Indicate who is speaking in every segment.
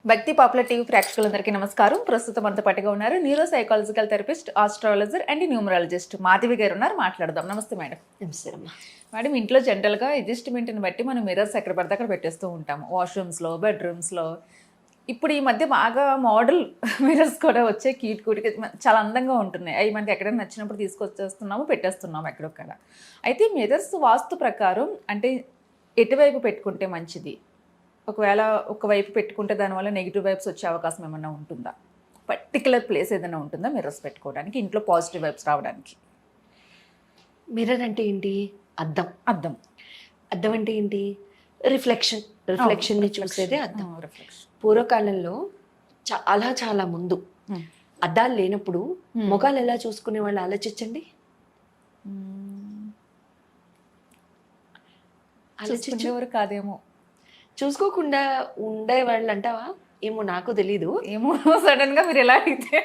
Speaker 1: భక్తి popular TV ప్రేక్షకులందరికీ నమస్కారం. ప్రస్తుతం అంత పట్టుగా ఉన్నారు neuro psychological therapist, astrologer and numerologist Madhavi గారు ఉన్నారు. మాట్లాడదాం. నమస్తే మేడం.
Speaker 2: నమస్తే అమ్మా.
Speaker 1: మేడం, ఇంట్లో జనరల్గా అడ్జస్ట్మెంట్ని బట్టి మనం మిర్రర్స్ ఎక్కడ పడితే అక్కడ పెట్టేస్తూ ఉంటాము, వాష్రూమ్స్లో, బెడ్రూమ్స్లో. ఇప్పుడు ఈ మధ్య బాగా మోడల్ మిర్రర్స్ కూడా వచ్చే క్యూట్ క్యూట్గా చాలా అందంగా ఉంటున్నాయి. అవి మనకి ఎక్కడైనా నచ్చినప్పుడు తీసుకొచ్చేస్తున్నాము, పెట్టేస్తున్నాము ఎక్కడొక్కడ. అయితే మిర్రర్స్ వాస్తు ప్రకారం అంటే ఎటువైపు పెట్టుకుంటే మంచిది? ఒకవేళ ఒకవైపు పెట్టుకుంటే దానివల్ల నెగిటివ్ వైబ్స్ వచ్చే అవకాశం ఏమైనా ఉంటుందా? పర్టికులర్ ప్లేస్ ఏదైనా ఉంటుందా మిర్రర్స్ పెట్టుకోవడానికి, ఇంట్లో పాజిటివ్ వైబ్స్ రావడానికి?
Speaker 2: మిర్రర్ అంటే ఏంటి? అద్దం.
Speaker 1: అద్దం.
Speaker 2: అద్దం అంటే ఏంటి? రిఫ్లెక్షన్ని చూసేదే అద్దం. పూర్వకాలంలో చాలా చాలా ముందు అద్దాలు లేనప్పుడు ముఖాలు ఎలా చూసుకునే వాళ్ళు ఆలోచించండి.
Speaker 1: ఆలోచించేవారు కాదేమో,
Speaker 2: చూసుకోకుండా ఉండేవాళ్ళు అంటావా? ఏమో, నాకు తెలీదు.
Speaker 1: ఏమో సడన్ గా మీరు ఎలా అడిగితే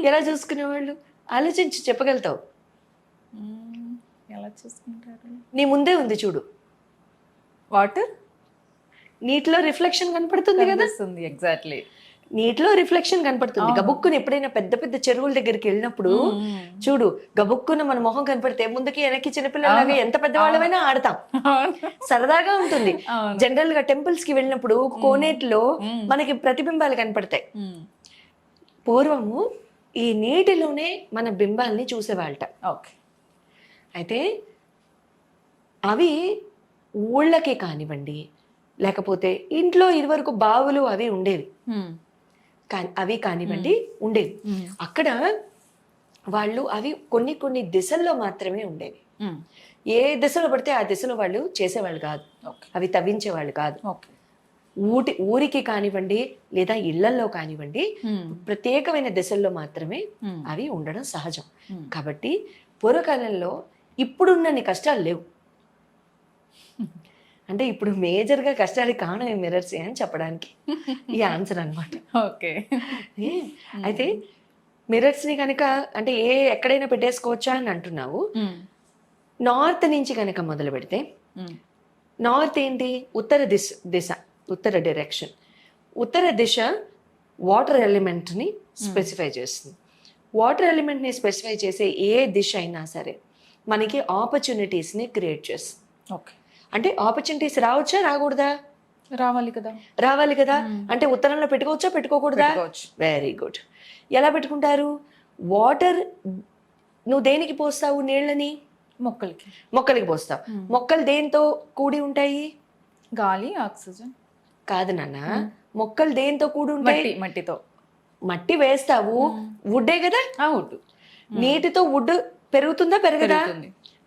Speaker 2: ఎలా చూసుకునేవాళ్ళు ఆలోచించి చెప్పగలుగుతావు.
Speaker 1: ఎలా చూసుకుంటారు?
Speaker 2: నీ ముందే ఉంది చూడు,
Speaker 1: వాటర్.
Speaker 2: నీటిలో రిఫ్లెక్షన్ కనపడుతుంది కదా.
Speaker 1: ఎగ్జాక్ట్లీ,
Speaker 2: నీటిలో రిఫ్లెక్షన్ కనపడుతుంది. గబుక్కుని ఎప్పుడైనా పెద్ద పెద్ద చెరువుల దగ్గరికి వెళ్ళినప్పుడు చూడు, గబుక్కున మన మొహం కనపడితే ముందుకి వెనక్కి చిన్నపిల్లలాగా ఎంత పెద్దవాళ్ళమైనా ఆడతాం, సరదాగా ఉంటుంది. జనరల్ గా టెంపుల్స్ కి వెళ్ళినప్పుడు కోనేటిలో మనకి ప్రతిబింబాలు కనపడతాయి. పూర్వము ఈ నీటిలోనే మన బింబాల్ని చూసేవాళ్ళట. అయితే అవి ఊళ్ళకి కానివ్వండి, లేకపోతే ఇంట్లో ఇదివరకు బావులు అవి ఉండేవి, అవి కానివ్వండి ఉండేవి. అక్కడ వాళ్ళు అవి కొన్ని కొన్ని దిశల్లో మాత్రమే ఉండేవి. ఏ దిశలో పడితే ఆ దిశలో వాళ్ళు చేసేవాళ్ళు కాదు, అవి తవ్వించేవాళ్ళు కాదు. ఊరికి కానివ్వండి లేదా ఇళ్లలో కానివ్వండి, ప్రత్యేకమైన దిశల్లో మాత్రమే అవి ఉండడం సహజం. కాబట్టి పూర్వకాలంలో ఇప్పుడున్నన్ని కష్టాలు లేవు. అంటే ఇప్పుడు మేజర్గా కష్టానికి కారణం ఈ మిర్రర్స్ అని చెప్పడానికి ఈ ఆన్సర్ అనమాట.
Speaker 1: ఓకే.
Speaker 2: అయితే మిర్రర్స్ని కనుక అంటే ఎక్కడైనా పెట్టేసుకోవచ్చా అని అంటున్నావు. నార్త్ నుంచి కనుక మొదలు పెడితే, నార్త్ ఏంటి? ఉత్తర డైరెక్షన్. ఉత్తర దిశ వాటర్ ఎలిమెంట్ని స్పెసిఫై చేస్తుంది. వాటర్ ఎలిమెంట్ని స్పెసిఫై చేసే ఏ దిశ అయినా సరే మనకి ఆపర్చునిటీస్ని క్రియేట్ చేస్తుంది.
Speaker 1: ఓకే. అంటే
Speaker 2: ఆపర్చునిటీస్ రావచ్చా రాకూడదా? రావాలి కదా. అంటే ఉత్తరంలో పెట్టుకోవచ్చా పెట్టుకోకూడదా? Very good. ఎలా పెట్టుకుంటారు? వాటర్ నువ్వు దేనికి పోస్తావు? నీళ్ళని మొక్కలకి పోస్తావు. మొక్కలు దేంతో కూడి ఉంటాయి?
Speaker 1: గాలి, ఆక్సిజన్.
Speaker 2: కాదు నాన్న, మొక్కలు దేంతో కూడి ఉంటాయి?
Speaker 1: మట్టితో.
Speaker 2: మట్టి వేస్తావు, వుడ్డే కదా.
Speaker 1: వుడ్.
Speaker 2: నీటితో వుడ్ పెరుగుతుందా పెరగదా?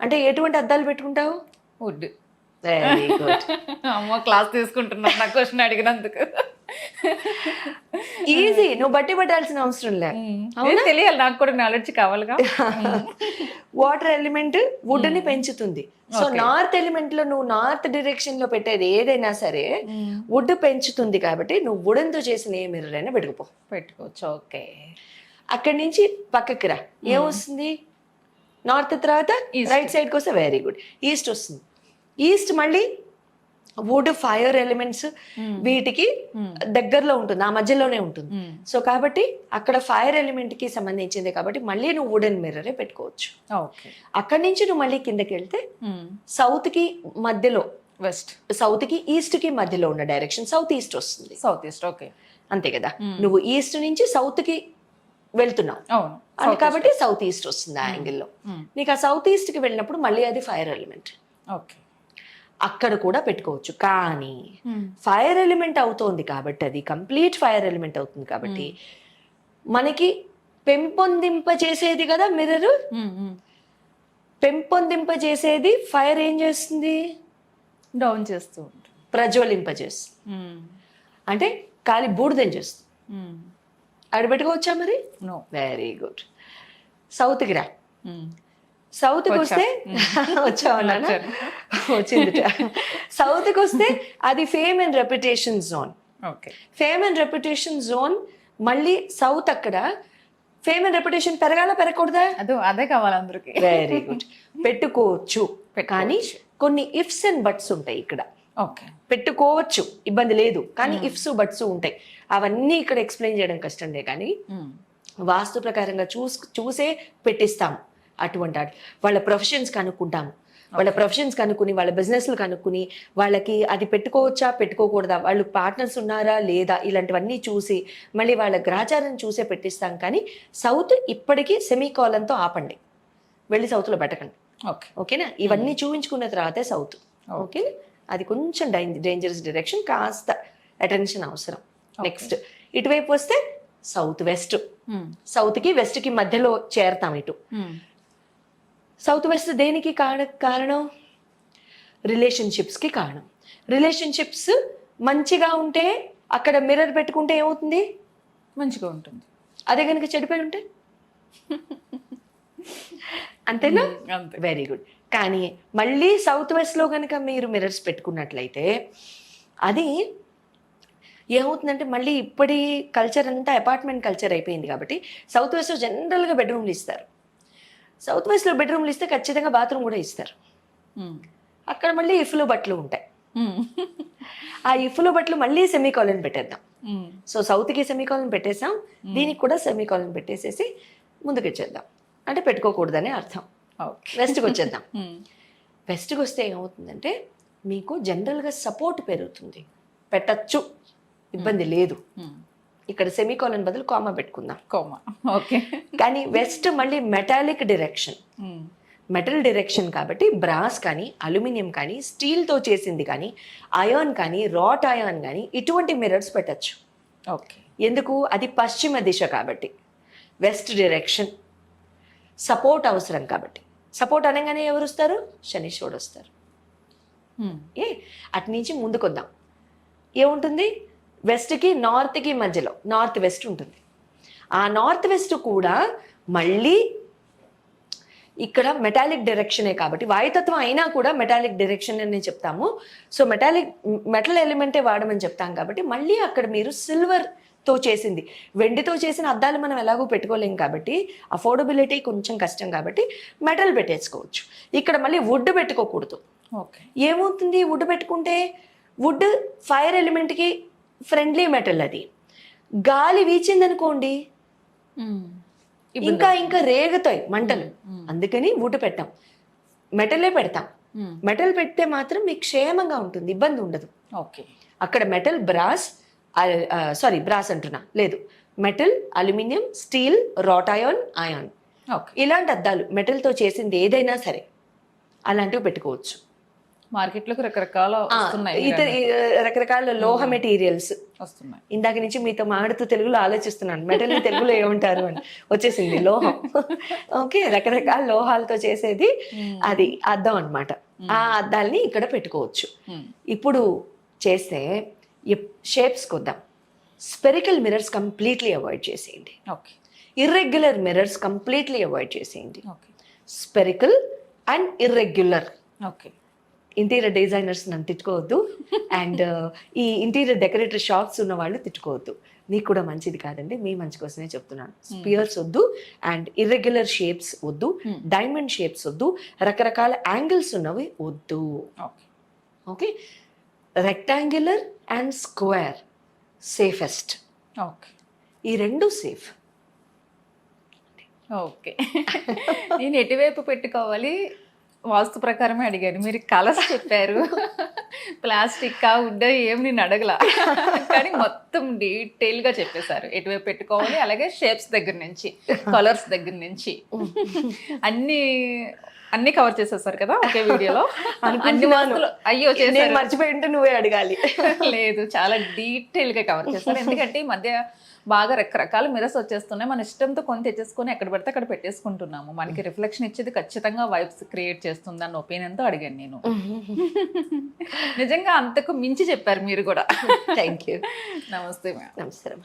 Speaker 2: అంటే ఎటువంటి అద్దాలు పెట్టుకుంటావు?
Speaker 1: వుడ్.
Speaker 2: Very good.
Speaker 1: అమ్మో, క్లాస్ తీసుకుంటున్నాను నా క్వశ్చన్ అడిగినందుకు.
Speaker 2: ఈజీ, నువ్వు బట్టి పట్టాల్సిన అవసరం లేదు.
Speaker 1: తెలియాలి నాకు కూడా, నాలెడ్జ్ కావాలిగా.
Speaker 2: వాటర్ ఎలిమెంట్ వుడ్ ని పెంచుతుంది. సో నార్త్ ఎలిమెంట్ లో నువ్వు నార్త్ డైరెక్షన్ లో పెట్టేది ఏదైనా సరే వుడ్ పెంచుతుంది. కాబట్టి నువ్వు వుడ్ తో చేసిన ఏ మిర్రర్ అయినా పెట్టుకోవచ్చు.
Speaker 1: ఓకే.
Speaker 2: అక్కడి నుంచి పక్కకి రా, ఏమొస్తుంది? నార్త్ తర్వాత రైట్ సైడ్కి వస్తే వెరీ గుడ్, ఈస్ట్ వస్తుంది. ఈస్ట్ మళ్ళీ వుడ్, ఫైర్ ఎలిమెంట్స్ వీటికి దగ్గరలో ఉంటుంది, ఆ మధ్యలోనే ఉంటుంది. సో కాబట్టి అక్కడ ఫైర్ ఎలిమెంట్ కి సంబంధించింది కాబట్టి మళ్ళీ నువ్వు వుడెన్ మిర్రరే పెట్టుకోవచ్చు. అక్కడి నుంచి నువ్వు మళ్ళీ కిందకి వెళ్తే సౌత్ కి మధ్యలో, సౌత్ కి ఈస్ట్ కి మధ్యలో ఉన్న డైరెక్షన్ సౌత్ ఈస్ట్ వస్తుంది.
Speaker 1: ఓకే,
Speaker 2: అంతే కదా. నువ్వు ఈస్ట్ నుంచి సౌత్ కి వెళ్తున్నావు అని కాబట్టి సౌత్ ఈస్ట్ వస్తుంది ఆ యాంగిల్లో. నీకు ఆ సౌత్ ఈస్ట్ కి వెళ్ళినప్పుడు మళ్ళీ అది ఫైర్ ఎలిమెంట్.
Speaker 1: ఓకే,
Speaker 2: అక్కడ కూడా పెట్టుకోవచ్చు. కానీ ఫైర్ ఎలిమెంట్ అవుతోంది కాబట్టి, అది కంప్లీట్ ఫైర్ ఎలిమెంట్ అవుతుంది కాబట్టి మనకి పెంపొందింపజేసేది కదా మిర్రర్. పెంపొందింపజేసేది ఫైర్ ఏం చేస్తుంది?
Speaker 1: డౌన్ చేస్తూ ఉంటుంది,
Speaker 2: ప్రజ్వలింపజేస్తుంది. అంటే కాలి బూడిదని చేస్తుంది. అక్కడ పెట్టుకోవచ్చా మరి?
Speaker 1: నో.
Speaker 2: Very good. సౌత్కి రా. సౌత్కి వస్తే వచ్చావన్నా వచ్చింది. సౌత్కి వస్తే అది fame and reputation zone. Fame and reputation zone మళ్ళీ సౌత్. అక్కడ ఫేమ్ అండ్ రెప్యుటేషన్ పెరగకూడదా?
Speaker 1: అదే కావాలి అందరికి.
Speaker 2: Very good. పెట్టుకోవచ్చు. కానీ కొన్ని ఇఫ్స్ అండ్ బట్స్ ఉంటాయి ఇక్కడ.
Speaker 1: ఓకే.
Speaker 2: పెట్టుకోవచ్చు, ఇబ్బంది లేదు. కానీ ఇఫ్స్ బట్స్ ఉంటాయి, అవన్నీ ఇక్కడ ఎక్స్ప్లెయిన్ చేయడం కష్టండే. కానీ వాస్తు ప్రకారంగా చూసే పెట్టిస్తాం. అటువంటి వాళ్ళ ప్రొఫెషన్స్ కనుక్కుంటాము, వాళ్ళ ప్రొఫెషన్స్ కనుక్కుని, వాళ్ళ బిజినెస్లు కనుక్కుని, వాళ్ళకి అది పెట్టుకోవచ్చా పెట్టుకోకూడదా, వాళ్ళు పార్ట్నర్స్ ఉన్నారా లేదా, ఇలాంటివన్నీ చూసి మళ్ళీ వాళ్ళ గ్రాచారం చూసే పెట్టిస్తాం. కానీ సౌత్ ఇప్పటికీ సెమీకాలన్తో ఆపండి, వెళ్ళి సౌత్లో పెట్టకండి.
Speaker 1: ఓకే.
Speaker 2: ఓకేనా? ఇవన్నీ చూపించుకున్న తర్వాతే సౌత్. ఓకేనా? అది కొంచెం డేంజరస్ డైరెక్షన్, కాస్త అటెన్షన్ అవసరం. నెక్స్ట్ ఇటువైపు వస్తే సౌత్ వెస్ట్. సౌత్కి వెస్ట్కి మధ్యలో చేరతాం. ఇటు సౌత్ వెస్ట్ దేనికి కారణం? రిలేషన్షిప్స్కి కారణం. రిలేషన్షిప్స్ మంచిగా ఉంటే అక్కడ మిర్రర్ పెట్టుకుంటే ఏమవుతుంది?
Speaker 1: మంచిగా ఉంటుంది.
Speaker 2: అదే కనుక చెడిపోయి ఉంటే అంతేనా?
Speaker 1: అంతే.
Speaker 2: Very good. కానీ మళ్ళీ సౌత్ వెస్ట్లో కనుక మీరు మిర్రర్స్ పెట్టుకున్నట్లయితే అది ఏమవుతుందంటే, మళ్ళీ ఇప్పటి కల్చర్ అంతా అపార్ట్మెంట్ కల్చర్ అయిపోయింది కాబట్టి సౌత్ వెస్ట్లో జనరల్గా బెడ్రూమ్లు ఇస్తారు. సౌత్ వెస్ట్లో బెడ్రూమ్లు ఇస్తే ఖచ్చితంగా బాత్రూమ్ కూడా ఇస్తారు. అక్కడ మళ్ళీ ఇఫ్లో బట్టలు ఉంటాయి. ఆ ఇఫ్లో బట్టలు మళ్ళీ సెమీకాలన్ పెట్టేద్దాం. సో సౌత్కి సెమీకాలన్ పెట్టేసాం, దీనికి కూడా సెమీకాలన్ పెట్టేసేసి ముందుకు వచ్చేద్దాం. అంటే పెట్టుకోకూడదనే అర్థం. వెస్ట్కి వచ్చేద్దాం. వెస్ట్కి వస్తే ఏమవుతుందంటే, మీకు జనరల్గా సపోర్ట్ పెరుగుతుంది. పెట్టచ్చు, ఇబ్బంది లేదు. ఇక్కడ సెమీకాలన్ బదులు కామా పెట్టుకుందాం.
Speaker 1: కామా. ఓకే.
Speaker 2: కానీ వెస్ట్ మళ్ళీ మెటాలిక్ డైరెక్షన్, మెటల్ డైరెక్షన్ కాబట్టి బ్రాస్ కానీ, అల్యూమినియం కానీ, స్టీల్తో చేసింది కానీ, అయాన్ కానీ, రాట్ అయాన్ కానీ ఇటువంటి మిర్రర్స్ పెట్టచ్చు.
Speaker 1: ఓకే.
Speaker 2: ఎందుకు? అది పశ్చిమ దిశ కాబట్టి, వెస్ట్ డైరెక్షన్, సపోర్ట్ అవసరం కాబట్టి. సపోర్ట్ అనగానే ఎవరు వస్తారు? శనీశ్వరుడు వస్తారు. అటు నుంచి ముందుకొద్దాం. ఏముంటుంది? వెస్ట్కి నార్త్కి మధ్యలో నార్త్ వెస్ట్ ఉంటుంది. ఆ నార్త్ వెస్ట్ కూడా మళ్ళీ ఇక్కడ మెటాలిక్ డైరెక్షనే కాబట్టి, వాయుతత్వం అయినా కూడా మెటాలిక్ డైరెక్షన్ అని చెప్తాము. సో మెటల్ ఎలిమెంటే వాడమని చెప్తాం కాబట్టి మళ్ళీ అక్కడ మీరు సిల్వర్తో చేసింది, వెండితో చేసిన అద్దాలు మనం ఎలాగో పెట్టుకోలేం కాబట్టి, అఫోర్డబిలిటీ కొంచెం కష్టం కాబట్టి మెటల్ పెట్టేసుకోవచ్చు. ఇక్కడ మళ్ళీ వుడ్ పెట్టుకోకూడదు.
Speaker 1: ఓకే.
Speaker 2: ఏమవుతుంది వుడ్ పెట్టుకుంటే? వుడ్ ఫైర్ ఎలిమెంట్కి ఫ్రెండ్లీ మెటల్. అది గాలి వీచిందనుకోండి ఇంకా ఇంకా రేగుతాయి మంటలు. అందుకని వుడ్ పెట్టాం, మెటలే పెడతాం. మెటల్ పెడితే మాత్రం మీకు క్షేమంగా ఉంటుంది, ఇబ్బంది ఉండదు.
Speaker 1: ఓకే.
Speaker 2: అక్కడ మెటల్, బ్రాస్ బ్రాస్ అంటున్నా, లేదు, metal, aluminium, steel, wrought iron, iron, ఇలాంటి అద్దాలు మెటల్తో చేసింది ఏదైనా సరే అలాంటివి పెట్టుకోవచ్చు.
Speaker 1: మార్కెట్లోకి రకరకాల
Speaker 2: రకరకాల లోహ మెటీరియల్స్
Speaker 1: వస్తున్నాయి.
Speaker 2: ఇందాక నుంచి మీతో మాడుతూ తెలుగులో ఆలోచిస్తున్నాను, మెటల్ తెలుగులో ఏమంటారు అని వచ్చేసింది. లోహం. ఓకే. రకరకాల లోహాలతో చేసేది అది అద్దం అన్నమాట. ఆ అద్దాలని ఇక్కడ పెట్టుకోవచ్చు. ఇప్పుడు చేస్తే షేప్స్కి వద్దాం. స్పెరికల్ మిర్రర్స్ కంప్లీట్లీ అవాయిడ్ చేసేయండి.
Speaker 1: Okay.
Speaker 2: Irregular mirrors completely avoid చేసేయండి.
Speaker 1: Okay.
Speaker 2: Spherical and irregular.
Speaker 1: Okay.
Speaker 2: Interior designers నన్ను తిట్టుకోవద్దు, అండ్ ఈ ఇంటీరియర్ డెకరేటర్ షాప్స్ ఉన్న వాళ్ళు తిట్టుకోవద్దు. మీకు కూడా మంచిది కాదండి, మీ మంచి కోసమే చెప్తున్నాను. స్పియర్స్ వద్దు, అండ్ ఇర్రెగ్యులర్ షేప్స్ వద్దు, డైమండ్ షేప్స్ వద్దు, రకరకాల యాంగిల్స్ ఉన్నవి వద్దు. Okay. Rectangular and square safest.
Speaker 1: Okay.
Speaker 2: ఈ రెండు సేఫ్.
Speaker 1: ఓకే. నేను ఎటువైపు పెట్టుకోవాలి వాస్తు ప్రకారమే అడిగాను, మీరు కలర్స్ చెప్పారు. ప్లాస్టిక్ వుడ్ ఏం నేను అడగలా, కానీ మొత్తం డీటెయిల్గా చెప్పేశారు ఎటువైపు పెట్టుకోవాలి. అలాగే షేప్స్ దగ్గర నుంచి, కలర్స్ దగ్గర నుంచి అన్ని కవర్ చేసేసారు కదా ఒకే వీడియోలో. అన్ని వాస్తులు అయ్యో చేశారు,
Speaker 2: మర్చిపోయి ఉంటే నువ్వే అడగాలి.
Speaker 1: లేదు, చాలా డీటెయిల్గా కవర్ చేస్తారు. ఎందుకంటే ఈ మధ్య బాగా రకరకాల మిరర్స్ వచ్చేస్తున్నాయి. మన ఇష్టంతో కొని తెచ్చేసుకొని ఎక్కడ పడితే అక్కడ పెట్టేసుకుంటున్నాము. మనకి రిఫ్లెక్షన్ ఇచ్చేది ఖచ్చితంగా వైబ్స్ క్రియేట్ చేస్తుంది అన్న ఒపీనియన్తో అడిగాను నేను. నిజంగా అంతకు మించి చెప్పారు మీరు కూడా.
Speaker 2: Thank you.
Speaker 1: నమస్తే.
Speaker 2: నమస్కారం.